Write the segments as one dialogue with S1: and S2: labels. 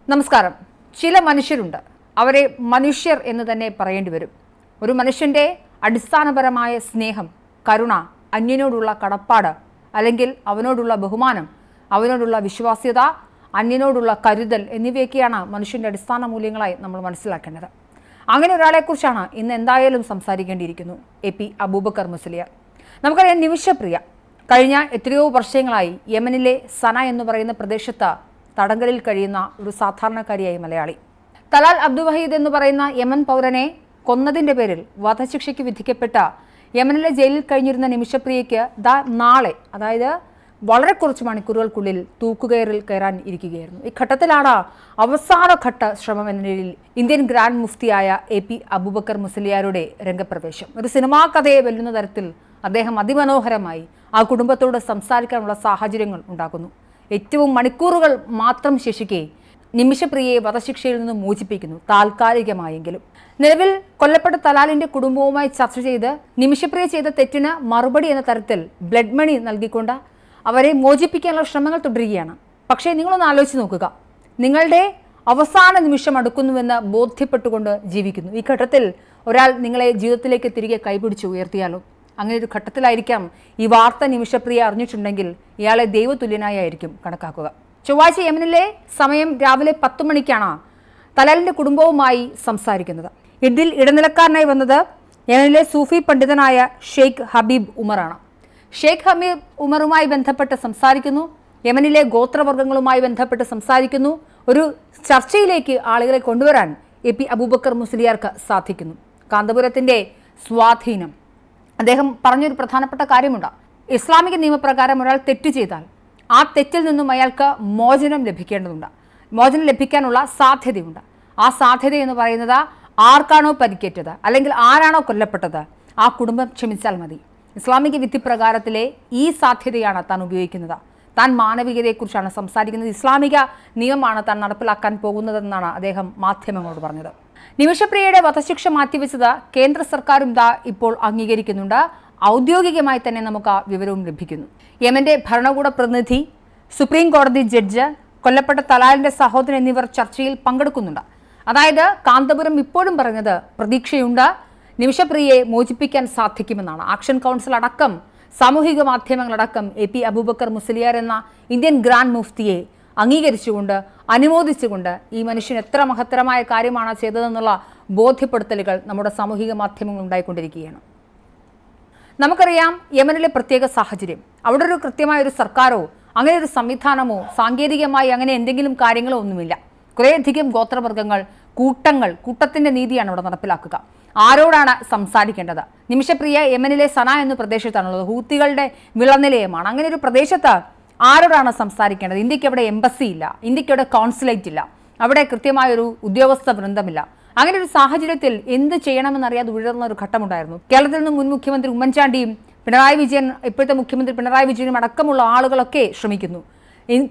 S1: നമസ്കാരം. ചില മനുഷ്യരുണ്ട്, അവരെ മനുഷ്യർ എന്ന് തന്നെ പറയേണ്ടി വരും. ഒരു മനുഷ്യൻ്റെ അടിസ്ഥാനപരമായ സ്നേഹം, കരുണ, അന്യനോടുള്ള കടപ്പാട്, അല്ലെങ്കിൽ അവനോടുള്ള ബഹുമാനം, അവനോടുള്ള വിശ്വാസ്യത, അന്യനോടുള്ള കരുതൽ എന്നിവയൊക്കെയാണ് മനുഷ്യൻ്റെ അടിസ്ഥാന മൂല്യങ്ങളായി നമ്മൾ മനസ്സിലാക്കേണ്ടത്. അങ്ങനെ ഒരാളെക്കുറിച്ചാണ് ഇന്ന് എന്തായാലും സംസാരിക്കേണ്ടിയിരിക്കുന്നു. എ.പി. അബൂബക്കർ മുസ്ലിയാർ. നമുക്കറിയാം, നിമിഷപ്രിയ കഴിഞ്ഞ എത്രയോ വർഷങ്ങളായി യമനിലെ സന എന്ന് പറയുന്ന പ്രദേശത്ത് തടങ്കലിൽ കഴിയുന്ന ഒരു സാധാരണക്കാരിയായി മലയാളി. തലാൽ അബ്ദുൽ വഹീദ് എന്ന് പറയുന്ന യമൻ പൗരനെ കൊന്നതിൻ്റെ പേരിൽ വധശിക്ഷയ്ക്ക് വിധിക്കപ്പെട്ട യമനിലെ ജയിലിൽ കഴിഞ്ഞിരുന്ന നിമിഷപ്രിയയ്ക്ക് നാളെ, അതായത് വളരെ കുറച്ച് മണിക്കൂറുകൾക്കുള്ളിൽ തൂക്കുകയറിൽ കയറാൻ ഇരിക്കുകയായിരുന്നു. ഈ ഘട്ടത്തിലാണ് അവസാനഘട്ട ശ്രമം എന്ന നിലയിൽ ഇന്ത്യൻ ഗ്രാൻഡ് മുഫ്തിയായ എ.പി. അബൂബക്കർ മുസ്ലിയാരുടെ രംഗപ്രവേശം. ഒരു സിനിമാ കഥയെ വെല്ലുന്ന തരത്തിൽ അദ്ദേഹം അതിമനോഹരമായി ആ കുടുംബത്തോട് സംസാരിക്കാനുള്ള സാഹചര്യങ്ങൾ ഉണ്ടാക്കുന്നു. ഏറ്റവും മണിക്കൂറുകൾ മാത്രം ശേഷിക്കെ നിമിഷപ്രിയയെ വധശിക്ഷയിൽ നിന്ന് മോചിപ്പിക്കുന്നു, താൽക്കാലികമായെങ്കിലും. നിലവിൽ കൊല്ലപ്പെട്ട തലാലിന്റെ കുടുംബവുമായി ചർച്ച ചെയ്ത് നിമിഷപ്രിയ ചെയ്ത തെറ്റിന് മറുപടി എന്ന തരത്തിൽ ബ്ലഡ് മണി നൽകിക്കൊണ്ട് അവരെ മോചിപ്പിക്കാനുള്ള ശ്രമങ്ങൾ തുടരുകയാണ്. പക്ഷേ നിങ്ങളൊന്ന് ആലോചിച്ച് നോക്കുക, നിങ്ങളുടെ അവസാന നിമിഷം അടുക്കുന്നുവെന്ന് ബോധ്യപ്പെട്ടുകൊണ്ട് ജീവിക്കുന്നു. ഈ ഘട്ടത്തിൽ ഒരാൾ നിങ്ങളെ ജീവിതത്തിലേക്ക് തിരികെ കൈപിടിച്ച് ഉയർത്തിയാലോ? അങ്ങനെ ഒരു ഘട്ടത്തിലായിരിക്കാം ഈ വാർത്ത നിമിഷപ്രിയ അറിഞ്ഞിട്ടുണ്ടെങ്കിൽ ഇയാളെ ദൈവതുല്യനായിരിക്കും കണക്കാക്കുക. ചൊവ്വാഴ്ച യമനിലെ സമയം രാവിലെ 10 മണിക്കാണ് തലാലിന്റെ കുടുംബവുമായി സംസാരിക്കുന്നത്. ഇതിൽ ഇടനിലക്കാരനായി വന്നത് യമനിലെ സൂഫി പണ്ഡിതനായ ഷെയ്ഖ് ഹബീബ് ഉമറാണ്. ഷെയ്ഖ് ഹബീബ് ഉമറുമായി ബന്ധപ്പെട്ട് സംസാരിക്കുന്നു, യമനിലെ ഗോത്രവർഗ്ഗങ്ങളുമായി ബന്ധപ്പെട്ട് സംസാരിക്കുന്നു. ഒരു ചർച്ചയിലേക്ക് ആളുകളെ കൊണ്ടുവരാൻ എ.പി. അബൂബക്കർ മുസ്ലിയാർക്ക് സാധിക്കുന്നു. കാന്തപുരത്തിന്റെ സ്വാധീനം. അദ്ദേഹം പറഞ്ഞൊരു പ്രധാനപ്പെട്ട കാര്യമുണ്ട്. ഇസ്ലാമിക നിയമപ്രകാരം ഒരാൾ തെറ്റ് ചെയ്താൽ ആ തെറ്റിൽ നിന്നും അയാൾക്ക് മോചനം ലഭിക്കേണ്ടതുണ്ട്. മോചനം ലഭിക്കാനുള്ള സാധ്യതയുണ്ട്. ആ സാധ്യത എന്ന് പറയുന്നത് ആർക്കാണോ പരിക്കേറ്റത്, അല്ലെങ്കിൽ ആരാണോ കൊല്ലപ്പെട്ടത്, ആ കുടുംബം ക്ഷമിച്ചാൽ മതി. ഇസ്ലാമിക വിധിപ്രകാരത്തിലെ ഈ സാധ്യതയാണ് താൻ ഉപയോഗിക്കുന്നത്. താൻ മാനവികതയെക്കുറിച്ചാണ് സംസാരിക്കുന്നത്. ഇസ്ലാമിക നിയമമാണ് താൻ നടപ്പിലാക്കാൻ പോകുന്നതെന്നാണ് അദ്ദേഹം മാധ്യമങ്ങളോട് പറഞ്ഞത്. നിമിഷപ്രിയയുടെ വധശിക്ഷ മാറ്റിവെച്ചത് കേന്ദ്ര സർക്കാരും ഇപ്പോൾ അംഗീകരിക്കുന്നുണ്ട്. ഔദ്യോഗികമായി തന്നെ നമുക്ക് ആ വിവരവും ലഭിക്കുന്നു. യമന്റെ ഭരണകൂട പ്രതിനിധി, സുപ്രീം കോടതി ജഡ്ജ്, കൊല്ലപ്പെട്ട തലാലിന്റെ സഹോദരൻ എന്നിവർ ചർച്ചയിൽ പങ്കെടുക്കുന്നുണ്ട്. അതായത് കാന്തപുരം ഇപ്പോഴും പറഞ്ഞത് പ്രതീക്ഷയുണ്ട്, നിമിഷപ്രിയയെ മോചിപ്പിക്കാൻ സാധിക്കുമെന്നാണ്. ആക്ഷൻ കൗൺസിൽ അടക്കം, സാമൂഹിക മാധ്യമങ്ങളടക്കം എ.പി. അബൂബക്കർ മുസ്ലിയാർ എന്ന ഇന്ത്യൻ ഗ്രാൻഡ് മുഫ്തിയെ അംഗീകരിച്ചുകൊണ്ട്, അനുമോദിച്ചുകൊണ്ട് ഈ മനുഷ്യൻ എത്ര മഹത്തരമായ കാര്യമാണ് ചെയ്തതെന്നുള്ള ബോധ്യപ്പെടുത്തലുകൾ നമ്മുടെ സാമൂഹിക മാധ്യമങ്ങൾ ഉണ്ടായിക്കൊണ്ടിരിക്കുകയാണ്. നമുക്കറിയാം യമനിലെ പ്രത്യേക സാഹചര്യം. അവിടെ ഒരു കൃത്യമായ ഒരു സർക്കാരോ അങ്ങനെ ഒരു സംവിധാനമോ സാങ്കേതികമായി അങ്ങനെ എന്തെങ്കിലും കാര്യങ്ങളോ ഒന്നുമില്ല. കുറേയധികം ഗോത്രവർഗ്ഗങ്ങൾ, കൂട്ടത്തിന്റെ നീതിയാണ് അവിടെ നടപ്പിലാക്കുക. ആരോടാണ് സംസാരിക്കേണ്ടത്? നിമിഷപ്രിയ യമനിലെ സന എന്ന പ്രദേശത്താണുള്ളത്. ഹൂത്തികളുടെ വിളനിലയമാണ്. അങ്ങനെ ഒരു പ്രദേശത്ത് ആരോടാണ് സംസാരിക്കേണ്ടത്? ഇന്ത്യക്ക് അവിടെ എംബസി ഇല്ല, ഇന്ത്യക്ക് അവിടെ കോൺസുലേറ്റ് ഇല്ല, അവിടെ കൃത്യമായൊരു ഉദ്യോഗസ്ഥ വൃന്ദമില്ല. അങ്ങനെ ഒരു സാഹചര്യത്തിൽ എന്ത് ചെയ്യണമെന്നറിയാതെ ഉയർന്ന ഒരു ഘട്ടമുണ്ടായിരുന്നു. കേരളത്തിൽ നിന്ന് മുൻ മുഖ്യമന്ത്രി ഉമ്മൻചാണ്ടിയും പിണറായി വിജയൻ, ഇപ്പോഴത്തെ മുഖ്യമന്ത്രി പിണറായി വിജയനും അടക്കമുള്ള ആളുകളൊക്കെ ശ്രമിക്കുന്നു.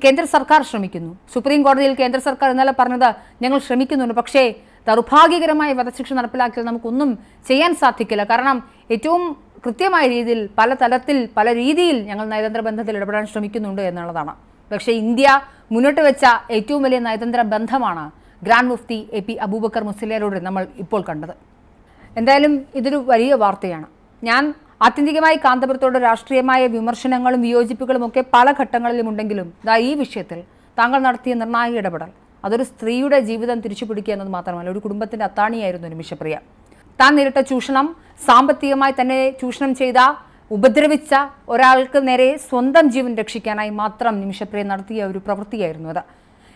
S1: കേന്ദ്ര സർക്കാർ ശ്രമിക്കുന്നു. സുപ്രീം കോടതിയിൽ കേന്ദ്ര സർക്കാർ ഇന്നലെ പറഞ്ഞത് ഞങ്ങൾ ശ്രമിക്കുന്നുണ്ട്, പക്ഷേ ദൗർഭാഗ്യകരമായ വധശിക്ഷ നടപ്പിലാക്കിയാൽ നമുക്കൊന്നും ചെയ്യാൻ സാധിക്കില്ല. കാരണം ഏറ്റവും കൃത്യമായ രീതിയിൽ പല തലത്തിൽ പല രീതിയിൽ ഞങ്ങൾ നയതന്ത്ര ബന്ധത്തിൽ ഇടപെടാൻ ശ്രമിക്കുന്നുണ്ട് എന്നുള്ളതാണ്. പക്ഷേ ഇന്ത്യ മുന്നോട്ട് വെച്ച ഏറ്റവും വലിയ നയതന്ത്ര ബന്ധമാണ് ഗ്രാൻഡ് മുഫ്തി എ.പി. അബൂബക്കർ മുസ്ലിയാരോട് നമ്മൾ ഇപ്പോൾ കണ്ടത്. എന്തായാലും ഇതൊരു വലിയ വാർത്തയാണ്. ഞാൻ ആത്യന്തികമായി കാന്തപുരത്തോട് രാഷ്ട്രീയമായ വിമർശനങ്ങളും വിയോജിപ്പുകളും ഒക്കെ പല ഘട്ടങ്ങളിലും ഉണ്ടെങ്കിലും ഈ വിഷയത്തിൽ താങ്കൾ നടത്തിയ നിർണായക ഇടപെടൽ, അതൊരു സ്ത്രീയുടെ ജീവിതം തിരിച്ചു പിടിക്കുക എന്നത് മാത്രമല്ല, ഒരു കുടുംബത്തിൻ്റെ അത്താണിയായിരുന്നു നിമിഷപ്രിയ. താൻ നേരിട്ട ചൂഷണം, സാമ്പത്തികമായി തന്നെ ചൂഷണം ചെയ്ത, ഉപദ്രവിച്ച ഒരാൾക്ക് നേരെ സ്വന്തം ജീവൻ രക്ഷിക്കാനായി മാത്രം നിമിഷപ്രിയ നടത്തിയ ഒരു പ്രവൃത്തിയായിരുന്നു അത്.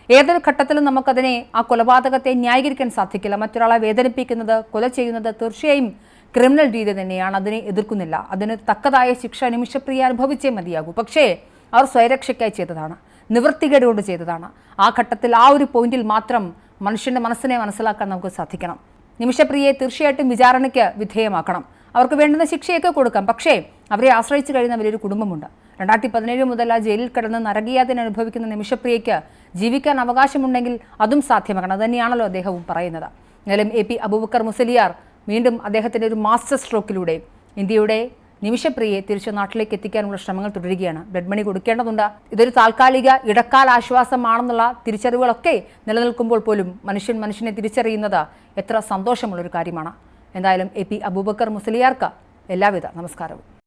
S1: ഏതൊരു ഘട്ടത്തിലും നമുക്കതിനെ, ആ കൊലപാതകത്തെ ന്യായീകരിക്കാൻ സാധിക്കില്ല. മറ്റൊരാളെ വേദനിപ്പിക്കുന്നത്, കൊല ചെയ്യുന്നത് തീർച്ചയായും ക്രിമിനൽ രീതി തന്നെയാണ്. അതിനെ എതിർക്കുന്നില്ല. അതിന് തക്കതായ ശിക്ഷ നിമിഷപ്രിയ അനുഭവിച്ചേ മതിയാകൂ. പക്ഷേ അവർ സ്വയരക്ഷയ്ക്കായി ചെയ്തതാണ്, നിവൃത്തികേടുകൊണ്ട് ചെയ്തതാണ്. ആ ഘട്ടത്തിൽ, ആ ഒരു പോയിന്റിൽ മാത്രം മനുഷ്യൻ്റെ മനസ്സിനെ മനസ്സിലാക്കാൻ നമുക്ക് സാധിക്കണം. നിമിഷപ്രിയയെ തീർച്ചയായിട്ടും വിചാരണയ്ക്ക് വിധേയമാക്കണം. അവർക്ക് വേണ്ടുന്ന ശിക്ഷയൊക്കെ കൊടുക്കാം. പക്ഷേ അവരെ ആശ്രയിച്ച് കഴിയുന്ന വലിയൊരു കുടുംബമുണ്ട്. 2017 മുതൽ ആ ജയിലിൽ കിടന്ന് നരകയാതന അനുഭവിക്കുന്ന നിമിഷപ്രിയയ്ക്ക് ജീവിക്കാൻ അവകാശമുണ്ടെങ്കിൽ അതും സാധ്യമാക്കണം. അത് തന്നെയാണല്ലോ അദ്ദേഹവും പറയുന്നത്. എന്നാലും എ.പി. അബൂബക്കർ മുസ്ലിയാർ വീണ്ടും അദ്ദേഹത്തിൻ്റെ ഒരു മാസ്റ്റർ സ്ട്രോക്കിലൂടെ ഇന്ത്യയുടെ നിമിഷപ്രിയയെ തിരിച്ച് നാട്ടിലേക്ക് എത്തിക്കാനുള്ള ശ്രമങ്ങൾ തുടരുകയാണ്. ബ്ലഡ് മണി കൊടുക്കേണ്ടതുണ്ട്. ഇതൊരു താൽക്കാലിക ഇടക്കാല ആശ്വാസമാണെന്നുള്ള തിരിച്ചറിവുകളൊക്കെ നിലനിൽക്കുമ്പോൾ പോലും മനുഷ്യനെ തിരിച്ചറിയുന്നത് എത്ര സന്തോഷമുള്ളൊരു കാര്യമാണ്. എന്തായാലും AP അബൂബക്കർ മുസ്ലിയാർക്ക് എല്ലാവിധ നമസ്കാരവും.